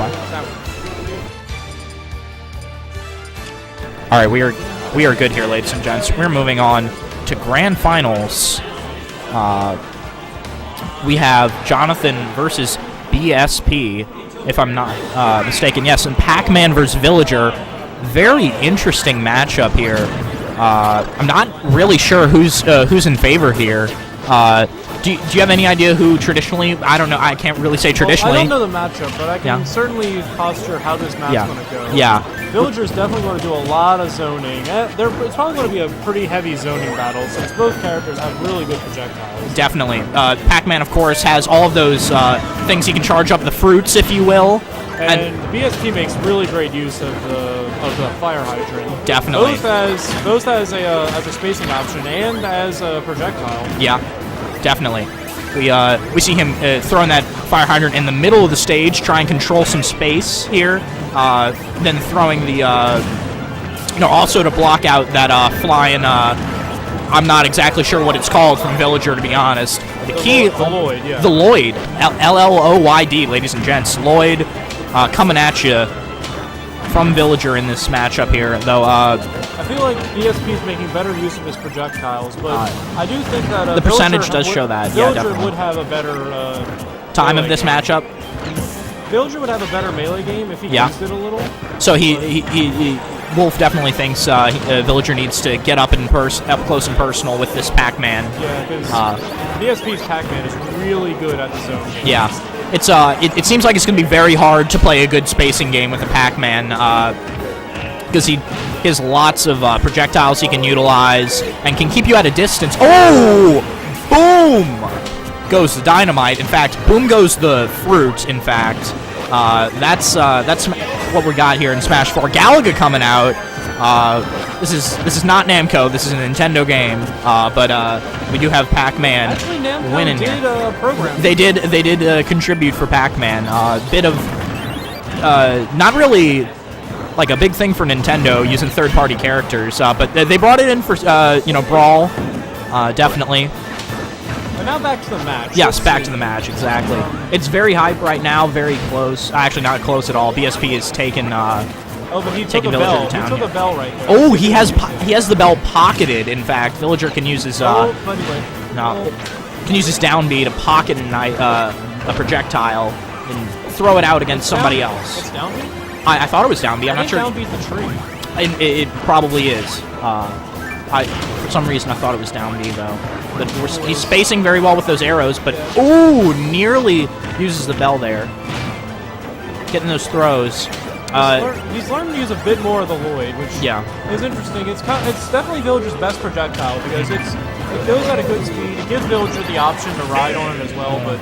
fine. All right, we are good here, ladies and gents. We're moving on to grand finals. We have Jonathan versus BSP, if I'm not mistaken. Yes, and Pac-Man versus Villager. Very interesting matchup here. I'm not really sure who's in favor here. Do you have any idea who traditionally? I don't know. I can't really say traditionally. Well, I don't know the matchup, but I can certainly posture how this match's going to go. Yeah. Villager's definitely going to do a lot of zoning. It's probably going to be a pretty heavy zoning battle since both characters have really good projectiles. Definitely. Pac-Man, of course, has all of those things he can charge up the fruits, if you will. And BSP makes really great use of the fire hydrant. Definitely. Both as a spacing option and as a projectile. Yeah, definitely. We see him throwing that fire hydrant in the middle of the stage, try and control some space here. Then throwing the, also to block out that flying. I'm not exactly sure what it's called from Villager, to be honest. The Lloyd, yeah. The Lloyd, LLOYD, ladies and gents. Lloyd coming at you from Villager in this matchup here, though. I feel like BSP is making better use of his projectiles, but I do think that the percentage does show that. Villager Yeah, definitely would have a better time of this matchup. Villager would have a better melee game if he used it a little. So Wolf definitely thinks Villager needs to get up close and personal with this Pac-Man. Yeah, because BSP's Pac-Man is really good at the zone game. Yeah. It seems like it's going to be very hard to play a good spacing game with a Pac-Man because he has lots of projectiles he can utilize and can keep you at a distance. Oh! Boom! Goes the dynamite. In fact, boom goes the fruit, in fact. That's what we got here in Smash 4. Galaga coming out. This is not Namco. This is a Nintendo game, but we do have Pac-Man winning here. They did contribute for Pac-Man. Bit of not really like a big thing for Nintendo using third-party characters, but they brought it in for Brawl, definitely. And now back to the match. Yes, back to the match, exactly. It's very hype right now, very close. Actually, not close at all. BSP is taking. But he took a bell. He took a bell right there. Oh, he has the bell pocketed. In fact, Villager can use his can use his down B to pocket a projectile and throw it out against somebody else. It's down B? I thought it was down B. I'm not sure. Down B's the tree. It probably is. For some reason I thought it was down B though. But he's spacing very well with those arrows. But ooh, nearly uses the bell there. Getting those throws. He's learned to use a bit more of the Lloyd, which is interesting. It's definitely Villager's best projectile because it goes at a good speed. It gives Villager the option to ride on it as well, but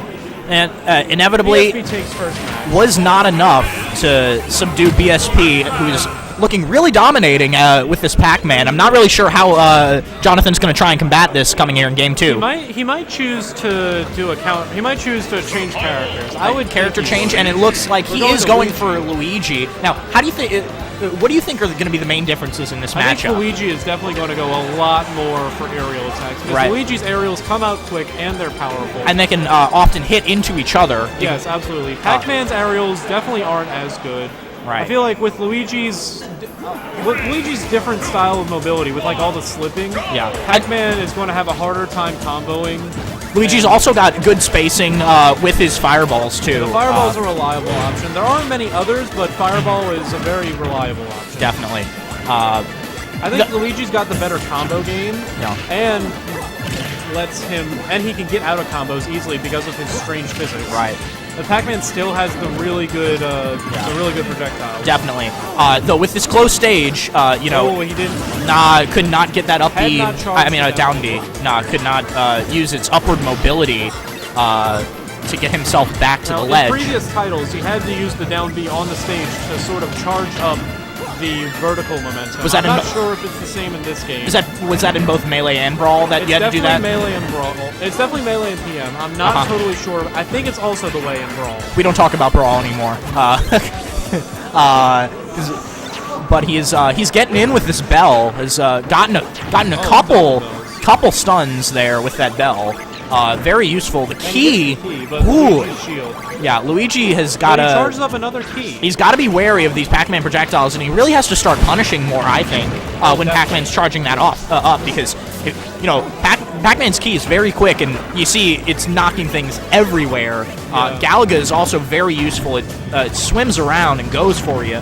inevitably BSP takes first match. Was not enough to subdue BSP, who's looking really dominating with this Pac-Man. I'm not really sure how Jonathan's going to try and combat this coming here in Game 2. He might choose to do a count. He might choose to change characters. I would character change, and it looks like he is going for Luigi. Now, how do you think? What do you think are going to be the main differences in this matchup? I think Luigi is definitely going to go a lot more for aerial attacks because Luigi's aerials come out quick and they're powerful, and they can often hit into each other. Yes, absolutely. Pac-Man's aerials definitely aren't as good. Right. I feel like with Luigi's different style of mobility, with like all the slipping, Pac-Man is going to have a harder time comboing. Luigi's also got good spacing with his fireballs too. The fireball's a reliable option. There aren't many others, but fireball is a very reliable option. Definitely. I think Luigi's got the better combo game, and he can get out of combos easily because of his strange physics. Right. But Pac-Man still has the really good projectile. Definitely. Though with this close stage, he didn't. Could not get that up B. Down B. Could not use its upward mobility to get himself back to the ledge. In previous titles, he had to use the down B on the stage to sort of charge up the vertical momentum. I'm not sure if it's the same in this game. Was that in both Melee and Brawl that you had to do that? It's definitely Melee and Brawl. It's definitely Melee and PM. I'm not totally sure. I think it's also the way in Brawl. We don't talk about Brawl anymore. But he's getting in with this bell. Has gotten a couple stuns there with that bell. Very useful. The key. But Luigi's shield. Yeah, Luigi has got to. He charges up another key. He's got to be wary of these Pac-Man projectiles, and he really has to start punishing more, I think, when Pac-Man's charging that up, because you know Pac-Man's key is very quick, and you see it's knocking things everywhere. Galaga is also very useful. It swims around and goes for you.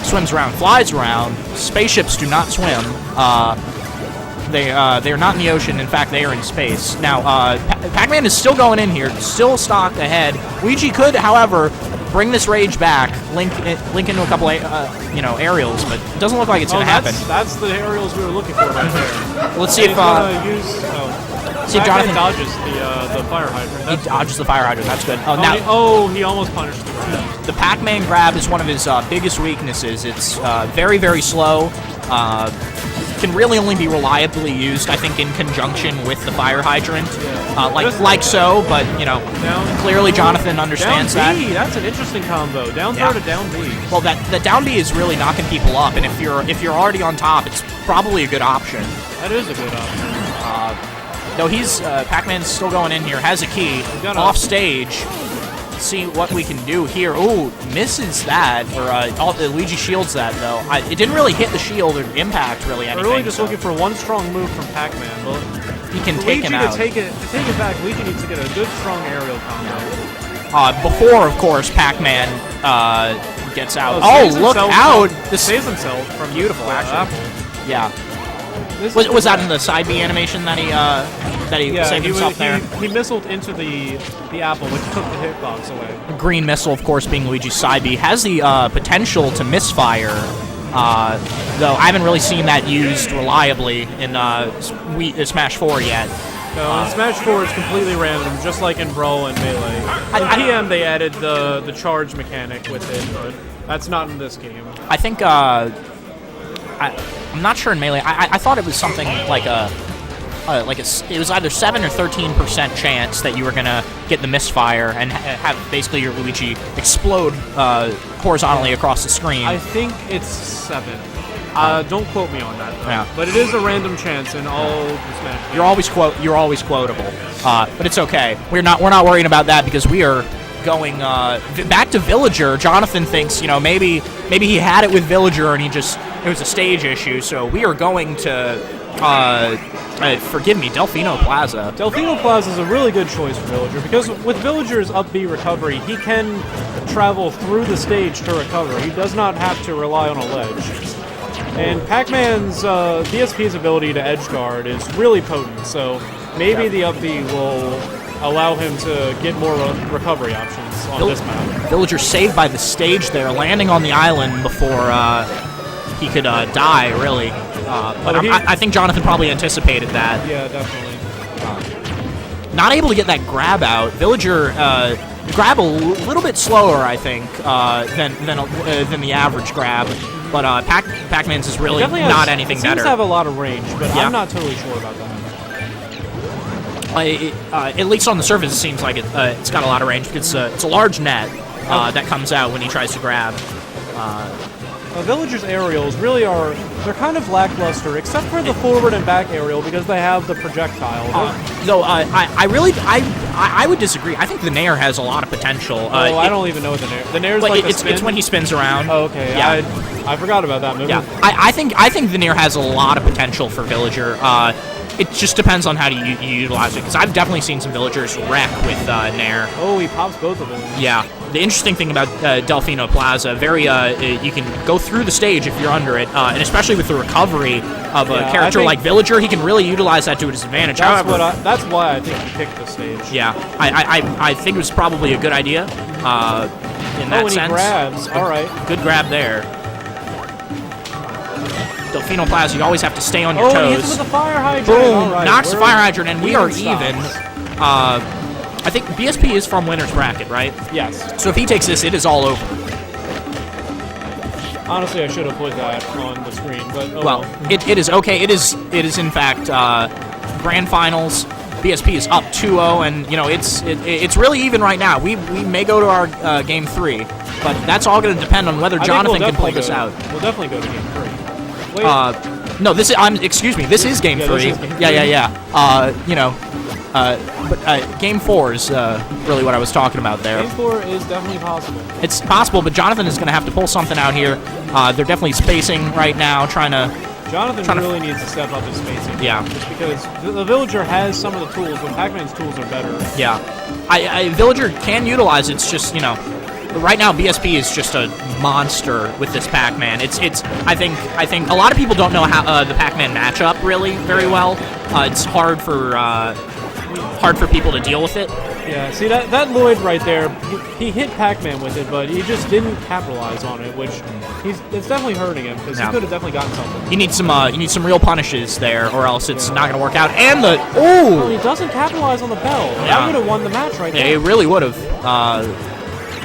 Swims around, flies around. Spaceships do not swim. They're not in the ocean. In fact, they are in space. Now, Pac-Man is still going in here, still stocked ahead. Luigi could, however, bring this rage back, link into a couple, aerials, but it doesn't look like it's going to happen. That's the aerials we were looking for right there. Let's see if Jonathan dodges the fire hydrant. He dodges the fire hydrant. That's good. He almost punished the grab. The Pac-Man grab is one of his biggest weaknesses. It's very, very slow. Can really only be reliably used, I think, in conjunction with the fire hydrant, like so. But clearly Jonathan understands down that. B, that's an interesting combo. Down throw to down B. Well, the down B is really knocking people up, and if you're already on top, it's probably a good option. That is a good option. Though Pac-Man's still going in here, has a key off stage. See what we can do here. Ooh, misses that, or Luigi shields that though. It didn't really hit the shield or impact really anything. We're really just looking for one strong move from Pac-Man. Well, he can take him out. To take it back, Luigi needs to get a good strong aerial combo. Before, of course, Pac-Man gets out. Oh, look out! This saves himself from beautiful action. Yeah. Was that in the side B animation that he saved himself there? He missiled into the apple, which took the hitbox away. Green missile, of course, being Luigi's side B, has the potential to misfire, though I haven't really seen that used reliably in Smash4 yet. No, in Smash 4 it's completely random, just like in Brawl and Melee. In PM they added the charge mechanic with it, but that's not in this game. I think I'm not sure in Melee. I thought it was something like it was either 7 or 13% chance that you were gonna get the misfire and have basically your Luigi explode horizontally across the screen. I think it's 7. Don't quote me on that, though. Yeah. But it is a random chance in all the Smash games. You're always quotable, but it's okay. We're not worrying about that because we are going back to Villager. Jonathan thinks maybe he had it with Villager and it was a stage issue. So we are going to forgive me, Delfino Plaza. Delfino Plaza is a really good choice for Villager because with Villager's up B recovery, he can travel through the stage to recover. He does not have to rely on a ledge. And Pac-Man's BSP's ability to edge guard is really potent, so maybe the up B will allow him to get more recovery options on this map. Villager saved by the stage there, landing on the island before he could die, really. But I think Jonathan probably anticipated that. Yeah, definitely. Not able to get that grab out. Villager grab a little bit slower, I think, than the average grab. But Pac-Man's is really not anything better. It seems to have a lot of range, but I'm not totally sure about that. At least on the surface, it seems like it's got a lot of range because it's a large net that comes out when he tries to grab. Villager's aerials really they're kind of lackluster, except for the forward and back aerial because they have the projectile. Though I would disagree. I think the Nair has a lot of potential. I don't even know what the Nair. The Nair's like the spin? It's when he spins around. Oh, okay. Yeah. I forgot about that move. Yeah. I think the Nair has a lot of potential for Villager. It just depends on how you utilize it, because I've definitely seen some Villagers wreck with Nair. Oh, he pops both of them. Yeah. The interesting thing about Delfino Plaza, you can go through the stage if you're under it, and especially with the recovery of a character like Villager, he can really utilize that to his advantage. That's why I think he picked the stage. Yeah. I think it was probably a good idea in that sense. He grabs. All right. Good grab there. Delfino Plaza, you always have to stay on your toes. He hits with the fire hydrant. Boom! Right. Knocks the fire hydrant, and we are even. I think BSP is from winner's bracket, right? Yes. So if he takes this, it is all over. Honestly, I should have put that on the screen, but it is okay. It is in fact grand finals. BSP is up 2-0, and it's really even right now. We may go to our game 3, but that's all going to depend on whether Jonathan can pull this out. We'll definitely go to game 3. Wait. No, this is. Excuse me. This is game 3. This is game 3. Yeah. But Game 4 is really what I was talking about there. Game 4 is definitely possible. It's possible, but Jonathan is going to have to pull something out here. They're definitely spacing right now, trying to... Jonathan really needs to step up his spacing. Yeah. Just because the Villager has some of the tools, but Pac-Man's tools are better. Yeah. Villager can utilize it. It's just, you know, right now BSP is just a monster with this Pac-Man. I think a lot of people don't know how the Pac-Man matchup really very well. It's hard for people to deal with it. Yeah, see that Lloyd right there, he hit Pac-Man with it, but he just didn't capitalize on it, which it's definitely hurting him because he could have definitely gotten something. You need some real punishes there, or else it's not going to work out. And the well, he doesn't capitalize on the bell. Yeah. That would have won the match right there. Yeah, it really would have.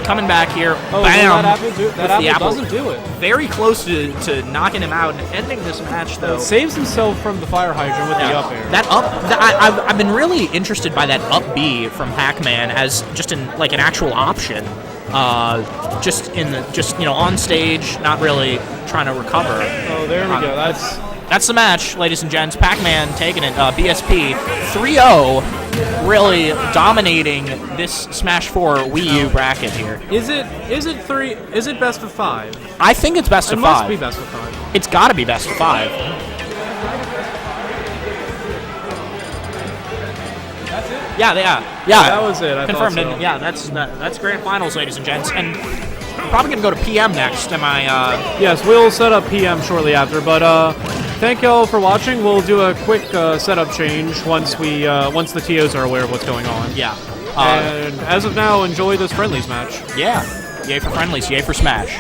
Coming back here, oh, bam! That apple doesn't do it. Very close to knocking him out and ending this match, though. It saves himself from the fire hydrant with the up air. That I've been really interested by that up B from Pac-Man as just an actual option. Just on stage, not really trying to recover. Oh, there we go. That's the match, ladies and gents. Pac-Man taking it. BSP 3-0. Really dominating this Sm4sh Wii U bracket here. Is it best of 5? I think it's best of 5. It must be best of 5. It's got to be best of 5. That's it? Yeah. That was it. I Confirmed. thought so. Yeah, that's grand finals, ladies and gents. And we're probably gonna go to PM next. Am I? Yes, we'll set up PM shortly after. But thank y'all for watching. We'll do a quick setup change once the TOs are aware of what's going on. Yeah. And as of now, enjoy this friendlies match. Yeah. Yay for friendlies. Yay for Smash.